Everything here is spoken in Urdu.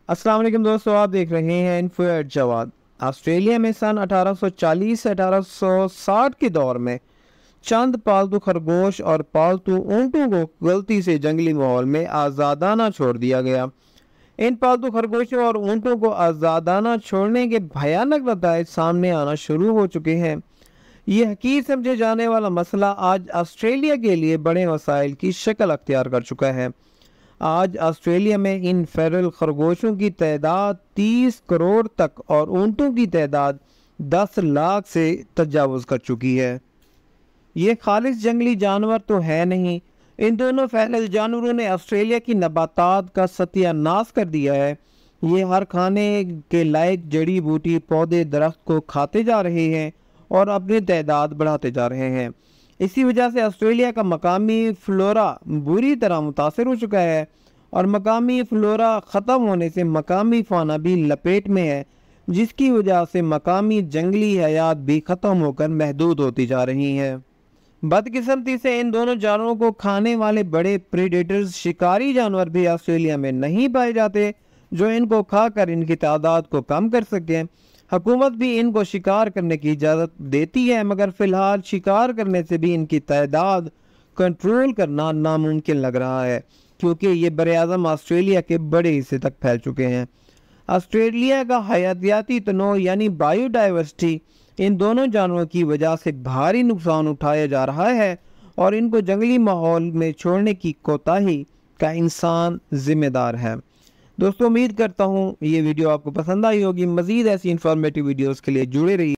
السلام علیکم دوستو، آپ دیکھ رہے ہیں انفو ایٹ جواد۔ آسٹریلیا میں سن 1840 سے 1860 کے دور میں چند پالتو خرگوش اور پالتو اونٹوں کو غلطی سے جنگلی ماحول میں آزادانہ چھوڑ دیا گیا۔ ان پالتو خرگوشوں اور اونٹوں کو آزادانہ چھوڑنے کے بھیانک نتائج سامنے آنا شروع ہو چکے ہیں۔ یہ حقیر سمجھے جانے والا مسئلہ آج آسٹریلیا کے لیے بڑے مسائل کی شکل اختیار کر چکا ہے۔ آج آسٹریلیا میں ان فیرل خرگوشوں کی تعداد 30 کروڑ تک اور اونٹوں کی تعداد 10 لاکھ سے تجاوز کر چکی ہے۔ یہ خالص جنگلی جانور تو ہے نہیں، ان دونوں فیرل جانوروں نے آسٹریلیا کی نباتات کا ستیہ ناش کر دیا ہے۔ یہ ہر کھانے کے لائق جڑی بوٹی پودے درخت کو کھاتے جا رہے ہیں اور اپنی تعداد بڑھاتے جا رہے ہیں۔ اسی وجہ سے آسٹریلیا کا مقامی فلورا بری طرح متاثر ہو چکا ہے اور مقامی فلورا ختم ہونے سے مقامی فانا بھی لپیٹ میں ہے، جس کی وجہ سے مقامی جنگلی حیات بھی ختم ہو کر محدود ہوتی جا رہی ہیں۔ بدقسمتی سے ان دونوں جانوروں کو کھانے والے بڑے پریڈیٹرز شکاری جانور بھی آسٹریلیا میں نہیں پائے جاتے جو ان کو کھا کر ان کی تعداد کو کم کر سکیں۔ حکومت بھی ان کو شکار کرنے کی اجازت دیتی ہے، مگر فی الحال شکار کرنے سے بھی ان کی تعداد کنٹرول کرنا ناممکن لگ رہا ہے، کیونکہ یہ براعظم آسٹریلیا کے بڑے حصے تک پھیل چکے ہیں۔ آسٹریلیا کا حیاتیاتی تنوع یعنی بائیو ڈائیورسٹی ان دونوں جانوروں کی وجہ سے بھاری نقصان اٹھایا جا رہا ہے اور ان کو جنگلی ماحول میں چھوڑنے کی کوتاہی کا انسان ذمہ دار ہے۔ دوستو، امید کرتا ہوں یہ ویڈیو آپ کو پسند آئی ہوگی۔ مزید ایسی انفارمیٹیو ویڈیوز کے لیے جڑے رہیے۔